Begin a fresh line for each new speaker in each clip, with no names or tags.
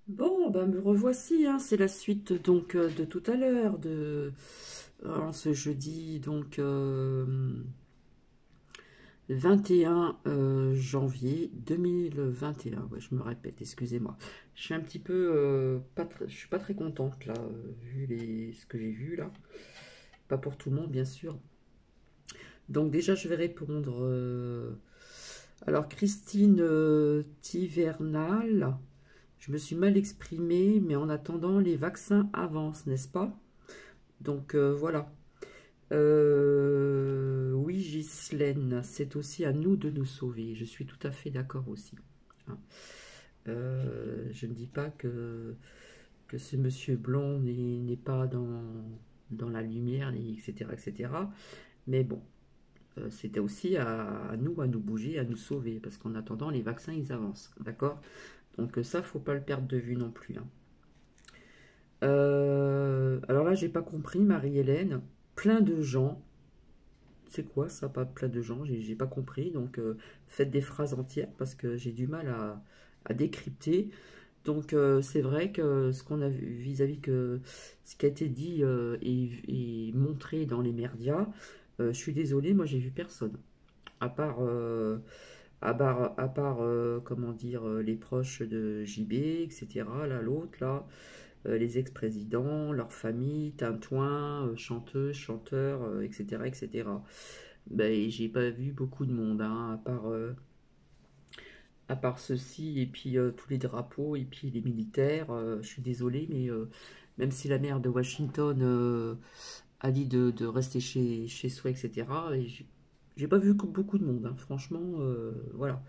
Bon, ben me revoici, hein, c'est la suite donc de tout à l'heure, en ce jeudi donc 21 janvier 2021. Ouais, je me répète, excusez-moi. Je suis un petit peu je suis pas très contente là, vu ce que j'ai vu là. Pas pour tout le monde, bien sûr. Donc déjà, je vais répondre. Alors Christine Tivernal. Je me suis mal exprimée, mais en attendant, les vaccins avancent, n'est-ce pas? Donc voilà. Oui, Ghislaine, c'est aussi à nous de nous sauver. Je suis tout à fait d'accord aussi. Hein. Je ne dis pas que ce monsieur blanc n'est pas dans la lumière, etc., etc. Mais bon, c'était aussi à nous bouger, à nous sauver, parce qu'en attendant, les vaccins, ils avancent. D'accord? Donc ça, faut pas le perdre de vue non plus. Hein. Alors là, j'ai pas compris, Marie-Hélène. Plein de gens. C'est quoi ça, pas plein de gens? J'ai pas compris. Donc faites des phrases entières parce que j'ai du mal à décrypter. Donc c'est vrai que ce qu'on a vu vis-à-vis que ce qui a été dit et montré dans les médias, je suis désolée, moi j'ai vu personne. À part, comment dire, les proches de JB, etc. Là, l'autre, là. Les ex-présidents, leurs familles, Tintouin, chanteuses, chanteurs, etc., etc. Ben, j'ai pas vu beaucoup de monde, hein, à part ceci, et puis tous les drapeaux, et puis les militaires. Je suis désolée, mais même si la maire de Washington a dit de rester chez soi, etc., et j'ai pas vu beaucoup de monde, hein, franchement, voilà.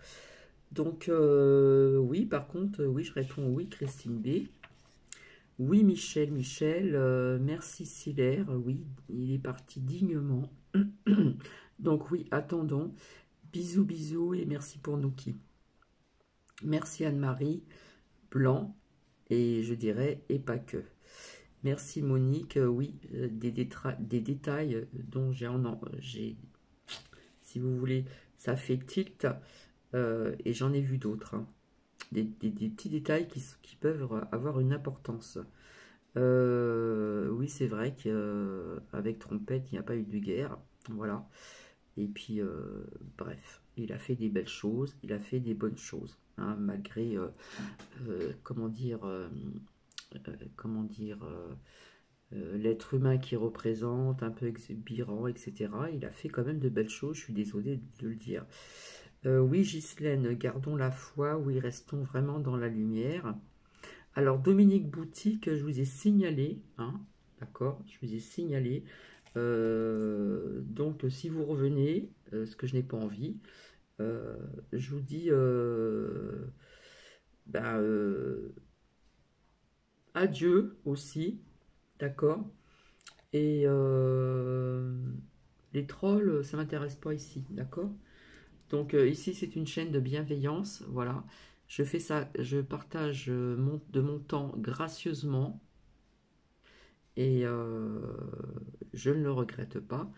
Donc, oui, par contre, oui, je réponds oui, Christine B. Oui, Michel, merci Silaire, oui, il est parti dignement. Donc oui, attendons. Bisous, bisous et merci pour Nouki. Merci Anne-Marie, Blanc, et je dirais, et pas que. Merci Monique, oui, des détails dont si vous voulez, ça fait tilt, et j'en ai vu d'autres. Hein. Des petits détails qui peuvent avoir une importance. Oui, c'est vrai qu'avec Trompette, il n'y a pas eu de guerre. Voilà. Et puis, bref, il a fait des belles choses, il a fait des bonnes choses, hein, malgré, comment dire, l'être humain qu'il représente, un peu exubérant, etc. Il a fait quand même de belles choses, je suis désolée de le dire. Oui, Ghislaine, gardons la foi, oui, restons vraiment dans la lumière. Alors, Dominique Boutique, je vous ai signalé, hein, d'accord, je vous ai signalé. Donc, si vous revenez, ce que je n'ai pas envie, euh, je vous dis ben, adieu aussi, d'accord. Et les trolls, ça m'intéresse pas ici, d'accord. Donc, ici, c'est une chaîne de bienveillance, voilà. Je fais ça, je partage de mon temps gracieusement. Et je ne le regrette pas.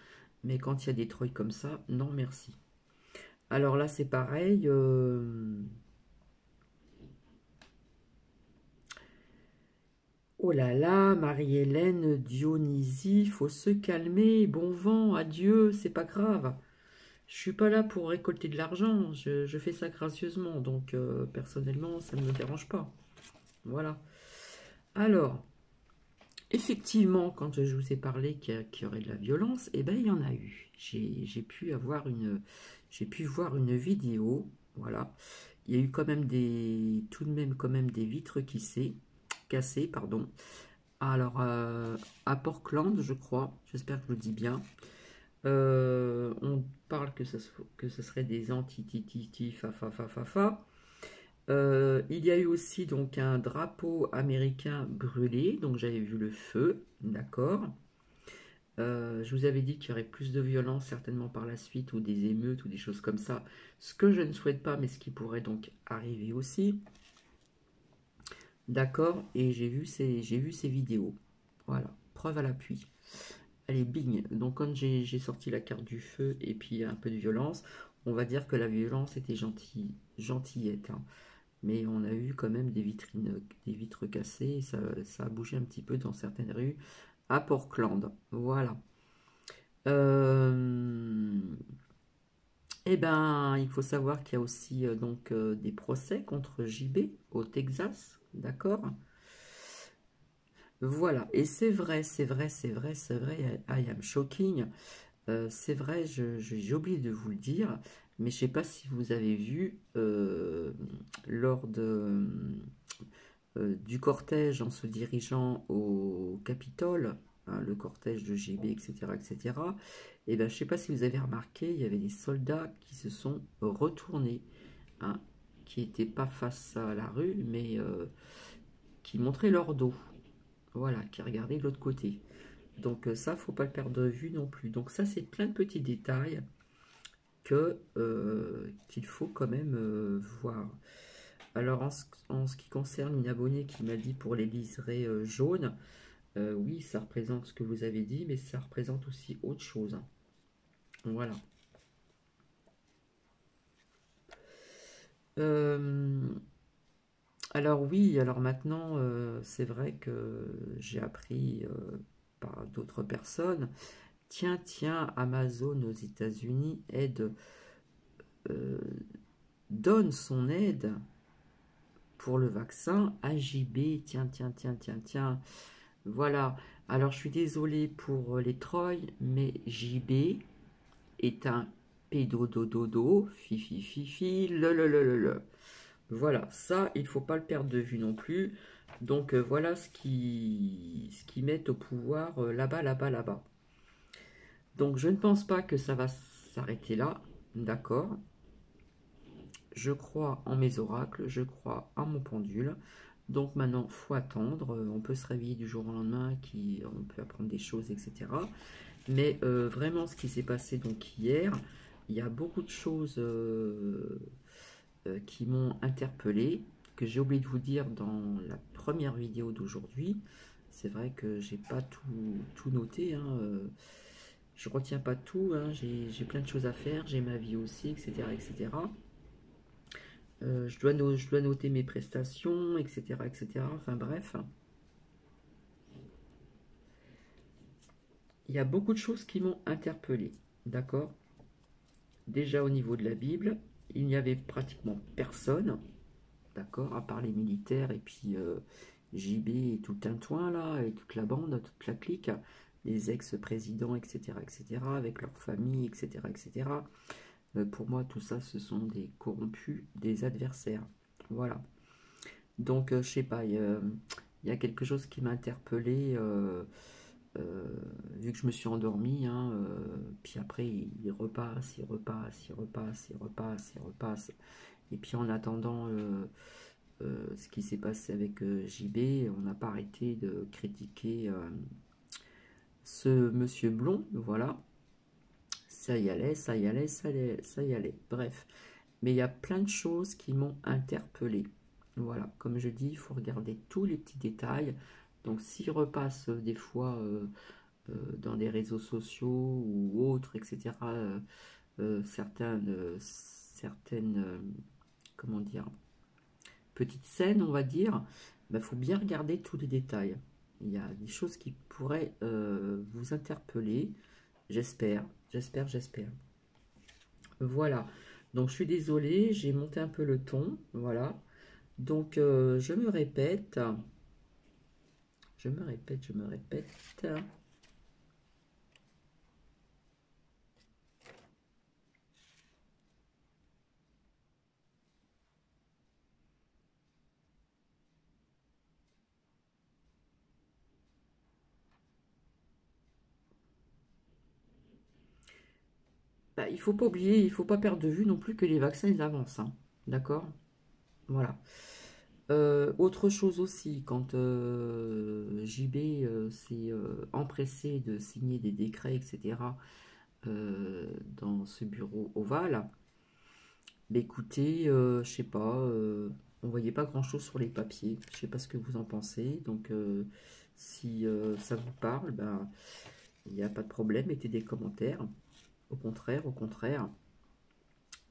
Mais quand il y a des trolls comme ça, non merci. Alors là, c'est pareil. Oh là là, Marie-Hélène, Dionysie, faut se calmer. Bon vent, adieu, c'est pas grave. Je suis pas là pour récolter de l'argent. Je fais ça gracieusement. Donc, personnellement, ça ne me dérange pas. Voilà. Alors, effectivement, quand je vous ai parlé qu'il y aurait de la violence, eh ben il y en a eu. J'ai pu voir une vidéo, voilà. Il y a eu quand même tout de même quand même des vitres cassées, pardon. Alors à Portland, je crois, j'espère que je le dis bien. On parle que ce serait des anti-titi, fa fa fa fa fa. Il y a eu aussi donc un drapeau américain brûlé, donc j'avais vu le feu, d'accord. Je vous avais dit qu'il y aurait plus de violence certainement par la suite, ou des émeutes, ou des choses comme ça. Ce que je ne souhaite pas, mais ce qui pourrait donc arriver aussi. D'accord, et j'ai vu ces vidéos. Voilà, preuve à l'appui. Allez, bing. Donc quand j'ai sorti la carte du feu et puis un peu de violence, on va dire que la violence était gentillette. Hein. mais on a eu quand même des vitrines, des vitres cassées, ça a bougé un petit peu dans certaines rues à Portland. Voilà. Euh, eh ben, il faut savoir qu'il y a aussi des procès contre JB au Texas, d'accord? Voilà, et c'est vrai, c'est vrai, c'est vrai, c'est vrai, I am shocking. C'est vrai, j'ai oublié de vous le dire, mais je ne sais pas si vous avez vu lors du cortège en se dirigeant au Capitole, hein, le cortège de JB, etc., etc. Et ben, je ne sais pas si vous avez remarqué, il y avait des soldats qui se sont retournés, hein, qui n'étaient pas face à la rue, mais qui montraient leur dos, voilà, qui regardaient de l'autre côté. Donc ça, faut pas le perdre de vue non plus. Donc ça, c'est plein de petits détails qu'il faut quand même voir. Alors en ce qui concerne une abonnée qui m'a dit pour les liserés jaunes, oui, ça représente ce que vous avez dit, mais ça représente aussi autre chose, hein. Voilà. Euh, alors oui, alors maintenant, c'est vrai que j'ai appris par d'autres personnes. Tiens, tiens, Amazon aux États-Unis euh, donne son aide pour le vaccin à JB. Tiens, tiens, tiens, tiens, tiens. Voilà. Alors, je suis désolé pour les Troy, mais JB est un pédodododo, fifi, fifi, le. Voilà, ça, il faut pas le perdre de vue non plus. Donc, voilà ce qui met au pouvoir là-bas, là-bas, là-bas. Donc, je ne pense pas que ça va s'arrêter là. D'accord. Je crois en mes oracles, je crois en mon pendule. Donc maintenant, faut attendre. On peut se réveiller du jour au lendemain, on peut apprendre des choses, etc. Mais vraiment, ce qui s'est passé donc hier, il y a beaucoup de choses qui m'ont interpellé, que j'ai oublié de vous dire dans la première vidéo d'aujourd'hui. C'est vrai que j'ai pas tout noté, hein, je retiens pas tout, hein, j'ai plein de choses à faire, j'ai ma vie aussi, etc., etc. Je dois noter mes prestations, etc., etc. Enfin bref, il y a beaucoup de choses qui m'ont interpellé. D'accord? Déjà au niveau de la Bible, il n'y avait pratiquement personne, d'accord, à part les militaires et puis JB et tout le tintouin là, et toute la bande, toute la clique, les ex-présidents, etc., etc., avec leurs familles, etc., etc. Pour moi, tout ça, ce sont des corrompus, des adversaires. Voilà. Donc, je sais pas, il y a quelque chose qui m'a interpellé, vu que je me suis endormi, hein, puis après, il repasse, il repasse, il repasse, il repasse, il repasse. Et puis, en attendant ce qui s'est passé avec JB, on n'a pas arrêté de critiquer ce monsieur blond, voilà. Ça y allait, ça y allait, ça y allait. Bref. Mais il y a plein de choses qui m'ont interpellé. Voilà, comme je dis, il faut regarder tous les petits détails. Donc s'il repasse des fois dans des réseaux sociaux ou autres, etc., certaines comment dire, petites scènes, on va dire, il faut bien regarder tous les détails. Il y a des choses qui pourraient vous interpeller. J'espère, j'espère. Voilà. Donc je suis désolée, j'ai monté un peu le ton. Voilà. Donc je me répète. Je me répète. Bah, il faut pas oublier, il faut pas perdre de vue non plus que les vaccins ils avancent, hein. D'accord? Voilà. Autre chose aussi, quand JB s'est empressé de signer des décrets, etc., dans ce bureau ovale, bah, écoutez, je sais pas, on voyait pas grand-chose sur les papiers. Je sais pas ce que vous en pensez. Donc, si ça vous parle, ben, il n'y a pas de problème, mettez des commentaires. Au contraire, au contraire.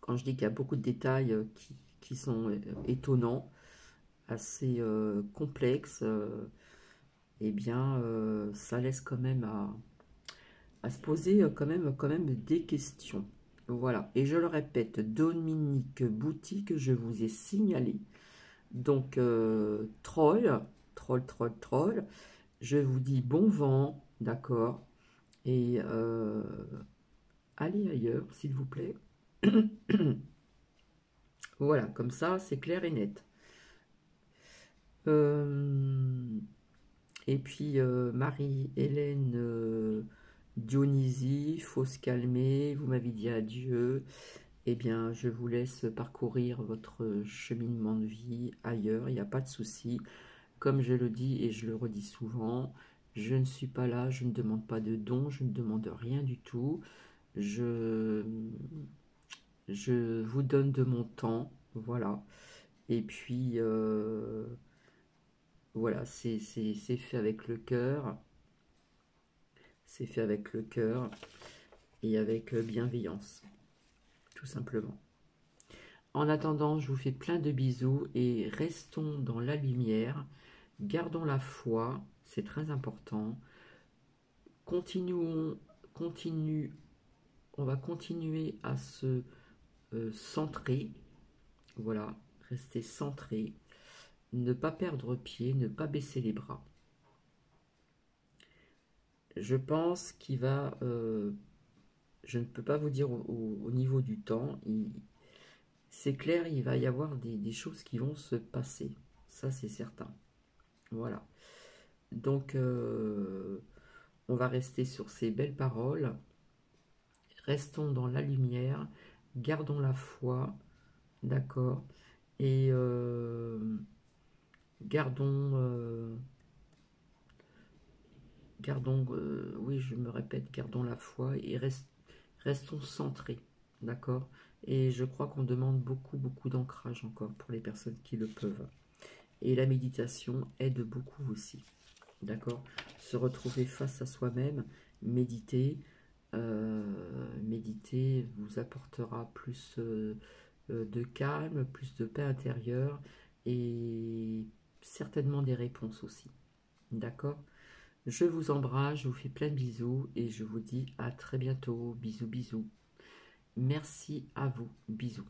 Quand je dis qu'il y a beaucoup de détails qui sont étonnants, assez complexes, eh bien, ça laisse quand même à se poser quand même des questions. Voilà, et je le répète, Dominique Boutique, je vous ai signalé. Donc, troll, je vous dis bon vent, d'accord, et allez ailleurs, s'il vous plaît. Voilà, comme ça, c'est clair et net. Euh, et puis, Marie-Hélène Dionysie, faut se calmer, vous m'avez dit adieu. Eh bien, je vous laisse parcourir votre cheminement de vie ailleurs, il n'y a pas de souci. Comme je le dis et je le redis souvent, je ne suis pas là, je ne demande pas de dons, je ne demande rien du tout. Je, je vous donne de mon temps, voilà. Et puis, voilà, c'est fait avec le cœur. C'est fait avec le cœur et avec bienveillance, tout simplement. En attendant, je vous fais plein de bisous et restons dans la lumière. Gardons la foi, c'est très important. Continuons, continue, on va continuer à se centrer, voilà, rester centré, ne pas perdre pied, ne pas baisser les bras. Je pense qu'il va, je ne peux pas vous dire au niveau du temps, c'est clair, il va y avoir des choses qui vont se passer, ça c'est certain. Voilà. Donc, on va rester sur ces belles paroles. Restons dans la lumière, gardons la foi, d'accord, et gardons, oui, je me répète, gardons la foi et restons centrés, d'accord. Et je crois qu'on demande beaucoup, beaucoup d'ancrage encore pour les personnes qui le peuvent. Et la méditation aide beaucoup aussi, d'accord. Se retrouver face à soi-même, méditer. Méditer vous apportera plus de calme, plus de paix intérieure et certainement des réponses aussi. D'accord? Je vous embrasse, je vous fais plein de bisous et je vous dis à très bientôt. Bisous, bisous. Merci à vous. Bisous.